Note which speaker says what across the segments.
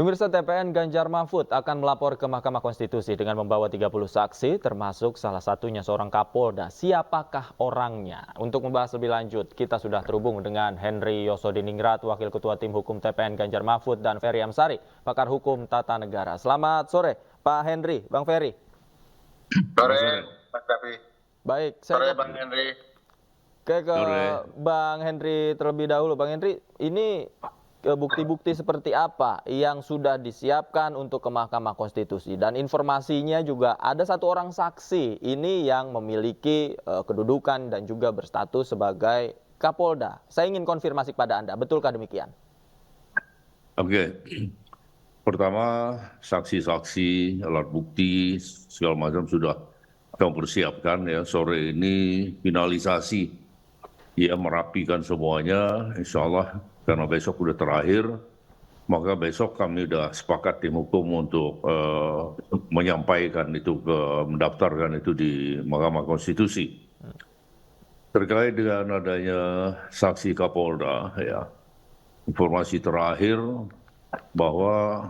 Speaker 1: Pemirsa, TPN Ganjar Mahfud akan melapor ke Mahkamah Konstitusi dengan membawa 30 saksi, termasuk salah satunya seorang Kapolda. Siapakah orangnya? Untuk membahas lebih lanjut, kita sudah terhubung dengan Henry Yosodiningrat, Wakil Ketua Tim Hukum TPN Ganjar Mahfud, dan Ferry Amsari, pakar hukum tata negara. Selamat sore, Pak Henry, Bang Ferry.
Speaker 2: Sore, Mas Davi.
Speaker 1: Baik,
Speaker 2: Sore, Bang Henry.
Speaker 1: Ke Bang Henry terlebih dahulu. Bang Henry, ini bukti-bukti seperti apa yang sudah disiapkan untuk ke Mahkamah Konstitusi? Dan informasinya juga ada satu orang saksi ini yang memiliki kedudukan dan juga berstatus sebagai Kapolda. Saya ingin konfirmasi kepada Anda, betulkah demikian?
Speaker 3: Oke. Pertama, saksi-saksi, alat bukti, segala macam sudah kami persiapkan ya. Sore ini finalisasi, ya merapikan semuanya, insya Allah karena besok sudah terakhir, maka besok kami sudah sepakat tim hukum untuk menyampaikan itu mendaftarkan itu di Mahkamah Konstitusi. Terkait dengan adanya saksi Kapolda, ya informasi terakhir bahwa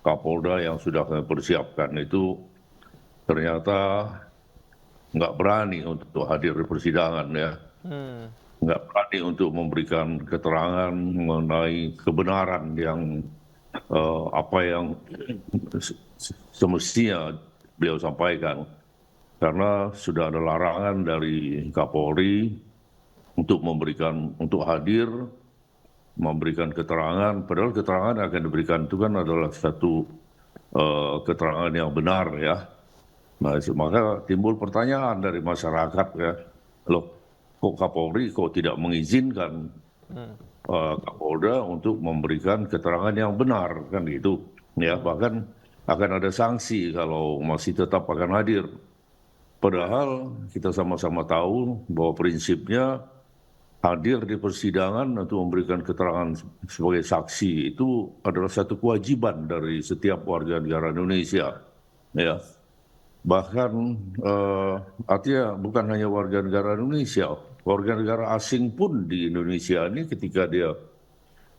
Speaker 3: Kapolda yang sudah kami persiapkan itu ternyata nggak berani untuk hadir di persidangan ya. Nggak berani untuk memberikan keterangan mengenai kebenaran yang apa yang semestinya beliau sampaikan. Karena sudah ada larangan dari Kapolri untuk hadir, memberikan keterangan, padahal keterangan yang akan diberikan itu kan adalah satu keterangan yang benar ya. Nah, maka timbul pertanyaan dari masyarakat ya, loh kok Kapolri kok tidak mengizinkan Kapolda untuk memberikan keterangan yang benar kan gitu ya, bahkan akan ada sanksi kalau masih tetap akan hadir. Padahal kita sama-sama tahu bahwa prinsipnya hadir di persidangan untuk memberikan keterangan sebagai saksi itu adalah satu kewajiban dari setiap warga negara Indonesia ya. Bahkan artinya bukan hanya warga negara Indonesia, warga negara asing pun di Indonesia ini ketika dia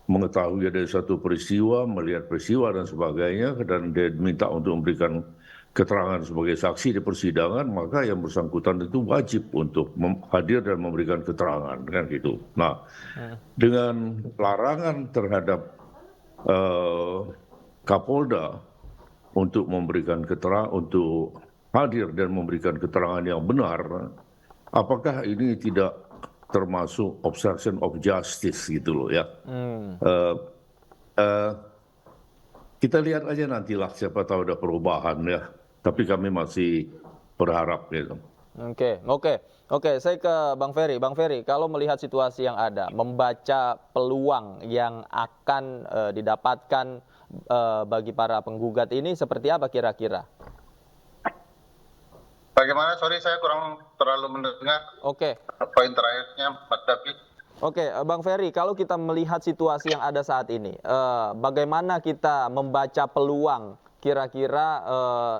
Speaker 3: mengetahui ada satu peristiwa, melihat peristiwa dan sebagainya, dan dia minta untuk memberikan keterangan sebagai saksi di persidangan, maka yang bersangkutan itu wajib untuk hadir dan memberikan keterangan, kan gitu. Nah, dengan larangan terhadap Kapolda untuk memberikan keterangan, untuk hadir dan memberikan keterangan yang benar, apakah ini tidak termasuk obstruction of justice gitu loh ya? Kita lihat aja nantilah, siapa tahu ada perubahan ya. Tapi kami masih berharap gitu.
Speaker 1: Oke. Saya ke Bang Ferry. Bang Ferry, kalau melihat situasi yang ada, membaca peluang yang akan didapatkan bagi para penggugat ini seperti apa kira-kira?
Speaker 2: Bagaimana? Sorry, saya kurang terlalu mendengar.
Speaker 1: Oke.
Speaker 2: Poin terakhirnya, Mas Davi.
Speaker 1: Oke, Bang Ferry, kalau kita melihat situasi yang ada saat ini, bagaimana kita membaca peluang kira-kira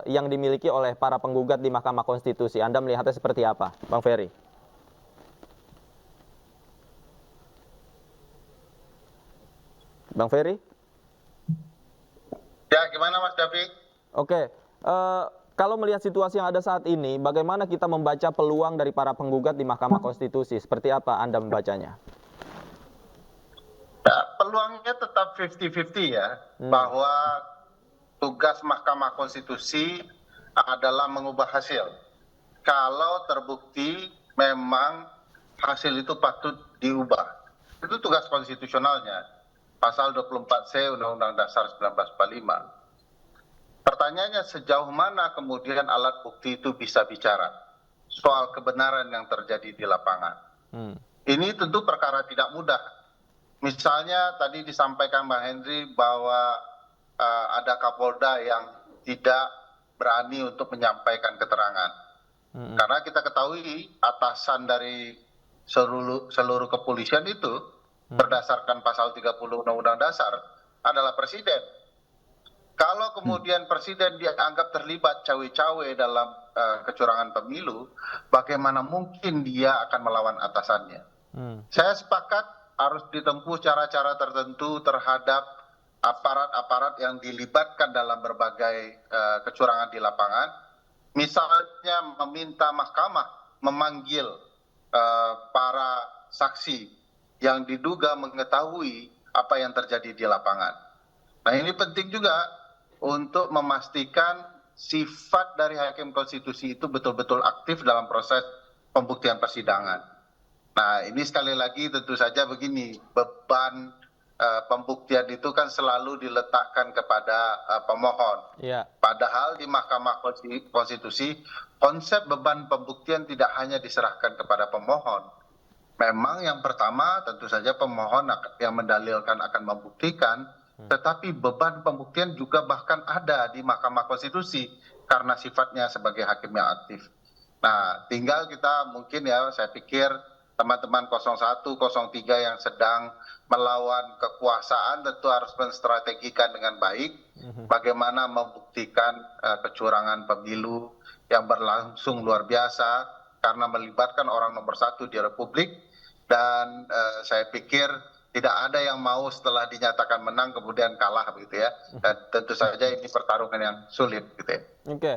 Speaker 1: yang dimiliki oleh para penggugat di Mahkamah Konstitusi? Anda melihatnya seperti apa, Bang Ferry? Bang Ferry?
Speaker 2: Ya, gimana Mas Davi?
Speaker 1: Oke, kalau melihat situasi yang ada saat ini, bagaimana kita membaca peluang dari para penggugat di Mahkamah Konstitusi? Seperti apa Anda membacanya?
Speaker 2: Ya, peluangnya tetap 50-50 ya, bahwa tugas Mahkamah Konstitusi adalah mengubah hasil. Kalau terbukti memang hasil itu patut diubah. Itu tugas konstitusionalnya. Pasal 24C Undang-Undang Dasar 1945. Pertanyaannya sejauh mana kemudian alat bukti itu bisa bicara soal kebenaran yang terjadi di lapangan. Ini tentu perkara tidak mudah. Misalnya tadi disampaikan Bang Henry bahwa ada Kapolda yang tidak berani untuk menyampaikan keterangan. Karena kita ketahui atasan dari seluruh kepolisian itu berdasarkan pasal 30 Undang-Undang Dasar adalah Presiden. Kalau kemudian Presiden dianggap terlibat cawe-cawe dalam kecurangan pemilu, bagaimana mungkin dia akan melawan atasannya? Saya sepakat harus ditempuh cara-cara tertentu terhadap aparat-aparat yang dilibatkan dalam berbagai kecurangan di lapangan, misalnya meminta mahkamah memanggil para saksi yang diduga mengetahui apa yang terjadi di lapangan. Nah, ini penting juga untuk memastikan sifat dari hakim konstitusi itu betul-betul aktif dalam proses pembuktian persidangan. Nah, ini sekali lagi tentu saja begini, beban pembuktian itu kan selalu diletakkan kepada pemohon.
Speaker 1: Ya.
Speaker 2: Padahal di Mahkamah Konstitusi, konsep beban pembuktian tidak hanya diserahkan kepada pemohon. Memang yang pertama tentu saja pemohon yang mendalilkan akan membuktikan, tetapi beban pembuktian juga bahkan ada di Mahkamah Konstitusi karena sifatnya sebagai hakim yang aktif. Nah, tinggal kita mungkin ya, saya pikir teman-teman 01, 03 yang sedang melawan kekuasaan tentu harus menstrategikan dengan baik bagaimana membuktikan kecurangan pemilu yang berlangsung luar biasa karena melibatkan orang nomor 1 di Republik, dan saya pikir tidak ada yang mau setelah dinyatakan menang kemudian kalah begitu ya. Dan tentu saja ini pertarungan yang sulit gitu ya.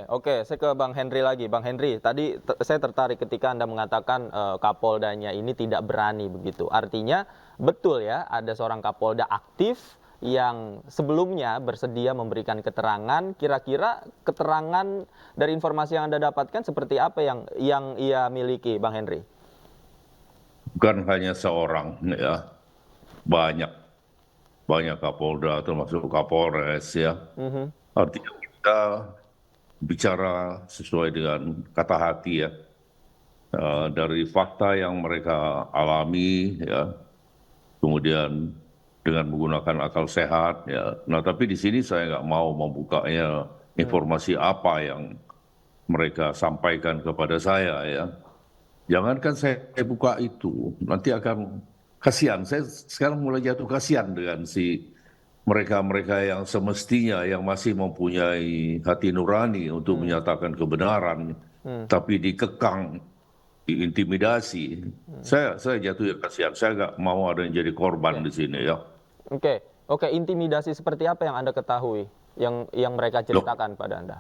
Speaker 1: Oke, saya ke Bang Henry lagi. Bang Henry, tadi saya tertarik ketika Anda mengatakan Kapoldanya ini tidak berani begitu. Artinya betul ya, ada seorang Kapolda aktif yang sebelumnya bersedia memberikan keterangan. Kira-kira keterangan dari informasi yang Anda dapatkan seperti apa yang ia miliki, Bang Henry?
Speaker 3: Bukan hanya seorang ya, banyak Kapolda termasuk Kapolres ya. Artinya kita bicara sesuai dengan kata hati ya, dari fakta yang mereka alami ya, kemudian dengan menggunakan akal sehat ya. Nah, tapi di sini saya nggak mau membukanya informasi apa yang mereka sampaikan kepada saya ya. Jangankan saya buka itu, nanti akan kasihan. Saya sekarang mulai jatuh kasihan dengan mereka-mereka yang semestinya yang masih mempunyai hati nurani untuk menyatakan kebenaran, tapi dikekang, diintimidasi. Saya jatuh kasihan. Saya nggak mau ada yang jadi korban di sini ya.
Speaker 1: Oke, intimidasi seperti apa yang Anda ketahui, yang mereka ceritakan pada Anda?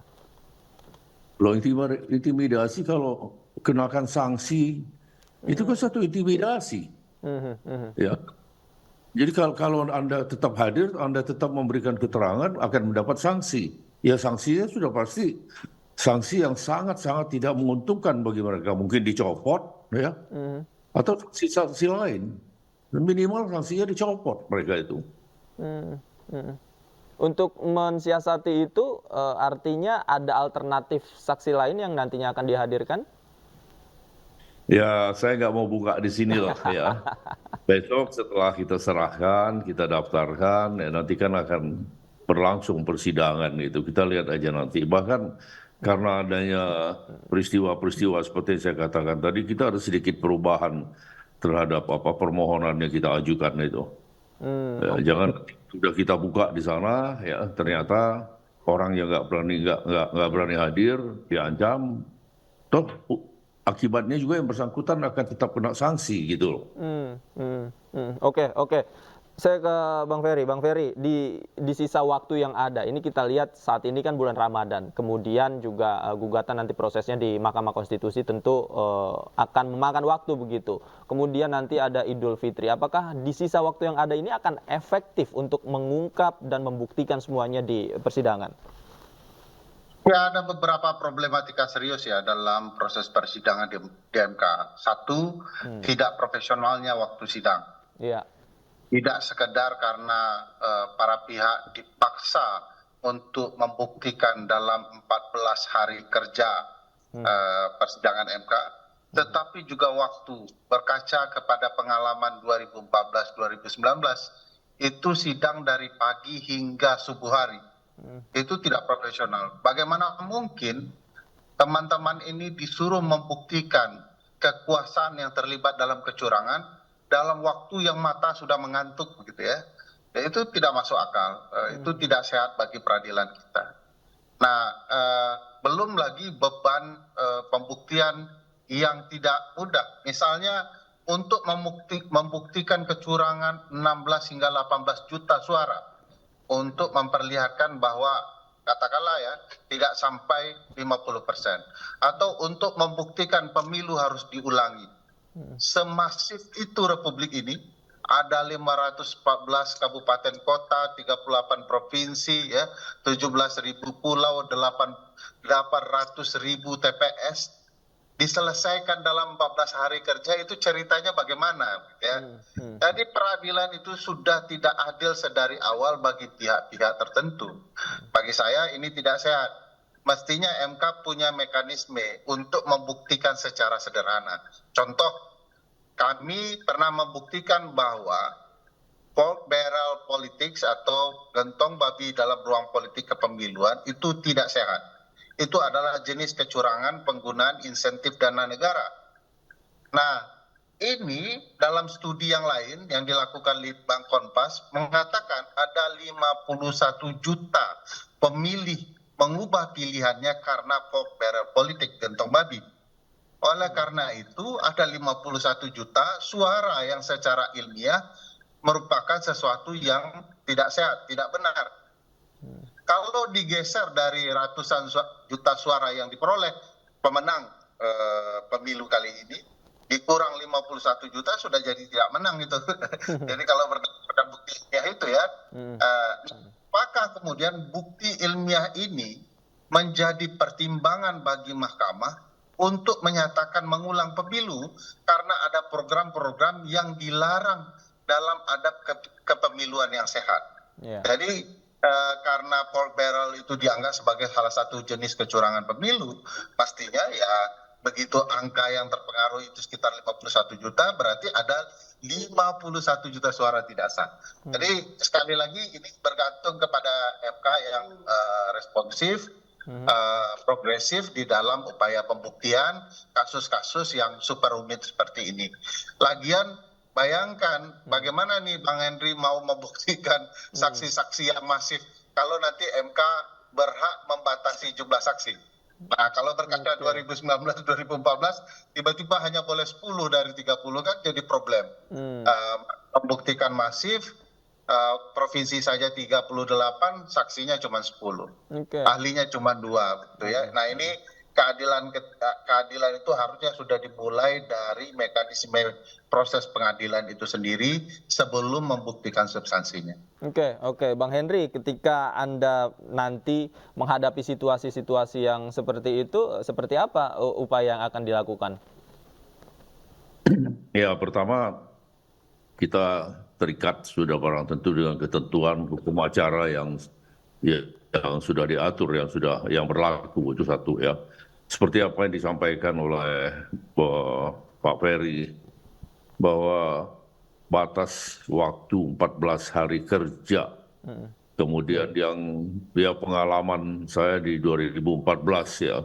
Speaker 3: Loh, intimidasi kalau kenakan sanksi itu kan satu intimidasi. Ya. Jadi kalau Anda tetap hadir, Anda tetap memberikan keterangan, akan mendapat sanksi. Ya, sanksinya sudah pasti sanksi yang sangat-sangat tidak menguntungkan bagi mereka. Mungkin dicopot, ya, atau sanksi lain. Minimal sanksinya dicopot mereka itu.
Speaker 1: Untuk mensiasati itu artinya ada alternatif saksi lain yang nantinya akan dihadirkan?
Speaker 3: Ya, saya nggak mau buka di sini lah ya. Besok setelah kita serahkan, kita daftarkan, ya nanti kan akan berlangsung persidangan itu. Kita lihat aja nanti. Bahkan karena adanya peristiwa-peristiwa seperti yang saya katakan tadi, kita ada sedikit perubahan terhadap apa permohonan yang kita ajukan itu. Ya, jangan sudah kita buka di sana, ya ternyata orang yang nggak berani hadir, diancam, toh akibatnya juga yang bersangkutan akan tetap kena sanksi gitu loh.
Speaker 1: Oke. Saya ke Bang Ferry. Bang Ferry, di sisa waktu yang ada, ini kita lihat saat ini kan bulan Ramadan, kemudian juga gugatan nanti prosesnya di Mahkamah Konstitusi tentu akan memakan waktu begitu. Kemudian nanti ada Idul Fitri. Apakah di sisa waktu yang ada ini akan efektif untuk mengungkap dan membuktikan semuanya di persidangan?
Speaker 2: Ya, ada beberapa problematika serius ya dalam proses persidangan di MK. Satu, tidak profesionalnya waktu sidang.
Speaker 1: Iya.
Speaker 2: Tidak sekedar karena para pihak dipaksa untuk membuktikan dalam 14 hari kerja persidangan MK, tetapi juga waktu. Berkaca kepada pengalaman 2014-2019, itu sidang dari pagi hingga subuh hari. Itu tidak profesional. Bagaimana mungkin teman-teman ini disuruh membuktikan kekuasaan yang terlibat dalam kecurangan dalam waktu yang mata sudah mengantuk begitu ya. Dan itu tidak masuk akal. Itu tidak sehat bagi peradilan kita. Nah, belum lagi beban pembuktian yang tidak mudah. Misalnya untuk membuktikan kecurangan 16 hingga 18 juta suara. untuk memperlihatkan bahwa katakanlah ya tidak sampai 50% atau untuk membuktikan pemilu harus diulangi. Semasif itu Republik ini, ada 514 kabupaten kota, 38 provinsi, ya, 17.000 pulau, 800.000 TPS, diselesaikan dalam 14 hari kerja, itu ceritanya bagaimana, ya. Jadi peradilan itu sudah tidak adil sedari awal bagi pihak-pihak tertentu. Bagi saya ini tidak sehat. Mestinya MK punya mekanisme untuk membuktikan secara sederhana. Contoh, kami pernah membuktikan bahwa pork barrel politics atau gentong babi dalam ruang politik kepemiluan itu tidak sehat. Itu adalah jenis kecurangan penggunaan insentif dana negara. Nah, ini dalam studi yang lain yang dilakukan Litbang Kompas mengatakan ada 51 juta pemilih mengubah pilihannya karena pork barrel politik gentong babi. Oleh karena itu ada 51 juta suara yang secara ilmiah merupakan sesuatu yang tidak sehat, tidak benar. Kalau digeser dari ratusan juta suara yang diperoleh pemenang pemilu kali ini, dikurang 51 juta sudah jadi tidak menang gitu. Jadi kalau berdasarkan bukti ilmiah itu ya, apakah kemudian bukti ilmiah ini menjadi pertimbangan bagi mahkamah untuk menyatakan mengulang pemilu karena ada program-program yang dilarang dalam adab kepemiluan yang sehat. Jadi karena pork barrel itu dianggap sebagai salah satu jenis kecurangan pemilu, pastinya ya begitu angka yang terpengaruh itu sekitar 51 juta, berarti ada 51 juta suara tidak sah. Jadi sekali lagi ini bergantung kepada MK yang responsif, progresif di dalam upaya pembuktian kasus-kasus yang super rumit seperti ini. Lagian bayangkan bagaimana nih Bang Henry mau membuktikan saksi-saksi yang masif kalau nanti MK berhak membatasi jumlah saksi. Nah, kalau berkaca 2019-2014 tiba-tiba hanya boleh 10 dari 30 kan jadi problem. Membuktikan masif, provinsi saja 38, saksinya cuma 10. Ahlinya cuma 2 gitu ya. Nah, ini keadilan itu harusnya sudah dimulai dari mekanisme proses pengadilan itu sendiri sebelum membuktikan substansinya.
Speaker 1: Oke, Bang Henry, ketika Anda nanti menghadapi situasi-situasi yang seperti itu, seperti apa upaya yang akan dilakukan?
Speaker 3: Ya, pertama kita terikat sudah barang tentu dengan ketentuan hukum acara yang sudah diatur, yang berlaku, itu satu ya. Seperti apa yang disampaikan oleh Pak Ferry, bahwa batas waktu 14 hari kerja, kemudian yang pengalaman saya di 2014 ya,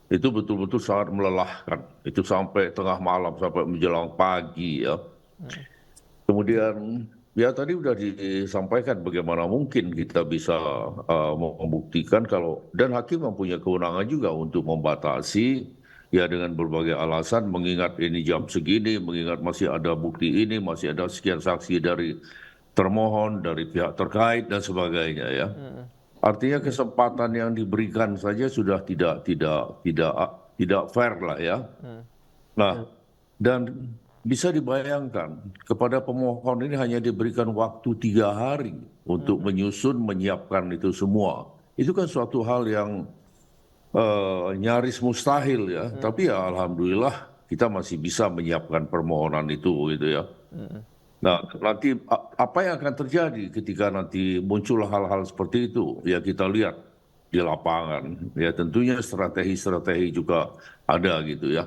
Speaker 3: itu betul-betul sangat melelahkan. Itu sampai tengah malam, sampai menjelang pagi ya. Kemudian ya tadi sudah disampaikan bagaimana mungkin kita bisa membuktikan dan hakim mempunyai kewenangan juga untuk membatasi ya dengan berbagai alasan, mengingat ini jam segini, mengingat masih ada bukti ini, masih ada sekian saksi dari termohon, dari pihak terkait dan sebagainya ya. Artinya kesempatan yang diberikan saja sudah tidak fair lah ya. Nah, dan bisa dibayangkan kepada pemohon ini hanya diberikan waktu 3 hari untuk menyusun, menyiapkan itu semua. Itu kan suatu hal yang nyaris mustahil ya. Tapi ya alhamdulillah kita masih bisa menyiapkan permohonan itu gitu ya. Nah, nanti apa yang akan terjadi ketika nanti muncul hal-hal seperti itu? Ya kita lihat di lapangan. Ya tentunya strategi-strategi juga ada gitu ya.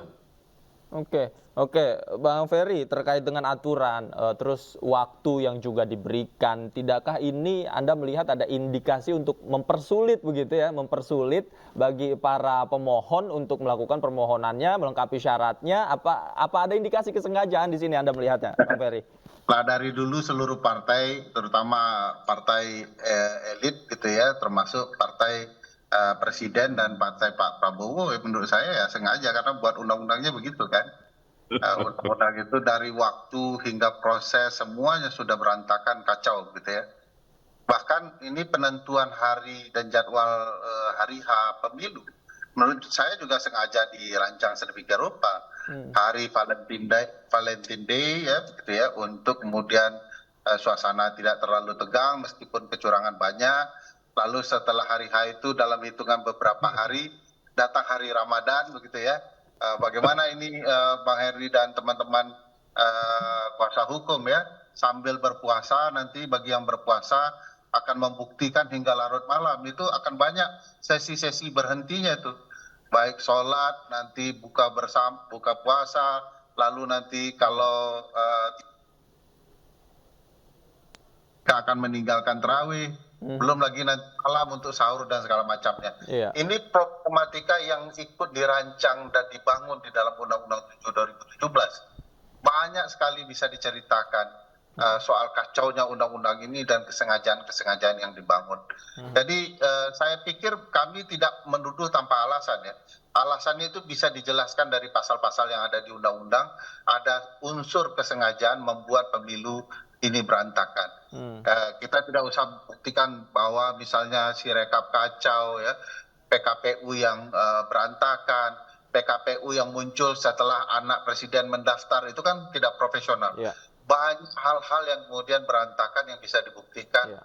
Speaker 1: Oke, Bang Ferry, terkait dengan aturan, terus waktu yang juga diberikan, tidakkah ini Anda melihat ada indikasi untuk mempersulit begitu ya, mempersulit bagi para pemohon untuk melakukan permohonannya, melengkapi syaratnya? Apa ada indikasi kesengajaan di sini Anda melihatnya, Bang Ferry?
Speaker 2: Nah, dari dulu seluruh partai, terutama partai elit gitu ya, termasuk partai presiden dan partai Pak Prabowo, menurut saya ya sengaja karena buat undang-undangnya begitu kan. Undang-undang itu dari waktu hingga proses semuanya sudah berantakan, kacau gitu ya. Bahkan ini penentuan hari dan jadwal hari H pemilu, menurut saya juga sengaja dirancang sedemikian rupa. Hari Valentine Day ya, gitu ya, untuk kemudian suasana tidak terlalu tegang meskipun kecurangan banyak. Lalu setelah hari H itu dalam hitungan beberapa hari datang hari Ramadan, begitu ya. Bagaimana ini Bang Heri dan teman-teman kuasa hukum ya, sambil berpuasa nanti bagi yang berpuasa akan membuktikan hingga larut malam, itu akan banyak sesi-sesi berhentinya itu, baik sholat, nanti buka bersama, buka puasa, lalu nanti kalau kita akan meninggalkan terawih, belum lagi nanti malam untuk sahur dan segala macamnya.
Speaker 1: Iya.
Speaker 2: Ini problematika yang ikut dirancang dan dibangun di dalam Undang-Undang 7 2017. Banyak sekali bisa diceritakan soal kacaunya undang-undang ini dan kesengajaan-kesengajaan yang dibangun. Jadi saya pikir kami tidak menuduh tanpa alasan ya. Alasannya itu bisa dijelaskan dari pasal-pasal yang ada di undang-undang. Ada unsur kesengajaan membuat pemilu ini berantakan. Kita tidak usah buktikan bahwa misalnya Sirekap kacau ya, PKPU yang berantakan, PKPU yang muncul setelah anak presiden mendaftar, itu kan tidak profesional.
Speaker 1: Iya.
Speaker 2: Banyak hal-hal yang kemudian berantakan yang bisa dibuktikan.
Speaker 1: Iya.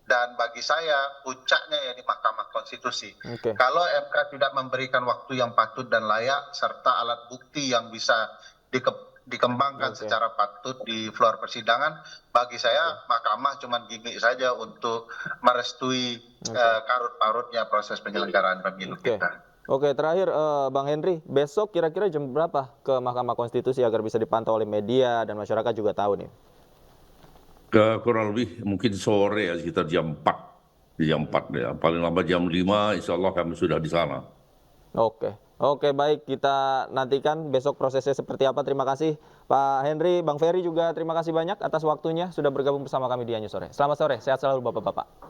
Speaker 2: Dan bagi saya puncaknya ya di Mahkamah Konstitusi.
Speaker 1: Oke.
Speaker 2: Kalau MK tidak memberikan waktu yang patut dan layak serta alat bukti yang bisa dikembangkan secara patut di floor persidangan, bagi saya Mahkamah cuma gimmick saja untuk merestui karut-parutnya proses penyelenggaraan pemilu kita.
Speaker 1: Oke, terakhir Bang Henry, besok kira-kira jam berapa ke Mahkamah Konstitusi agar bisa dipantau oleh media dan masyarakat juga tahu nih?
Speaker 3: Kurang lebih mungkin sore ya, sekitar jam 4. Jam 4 ya, paling lambat jam 5 insya Allah kami sudah di sana.
Speaker 1: Oke, baik, kita nantikan besok prosesnya seperti apa. Terima kasih Pak Henry, Bang Ferry juga terima kasih banyak atas waktunya sudah bergabung bersama kami di Anju Sore. Selamat sore, sehat selalu Bapak-Bapak.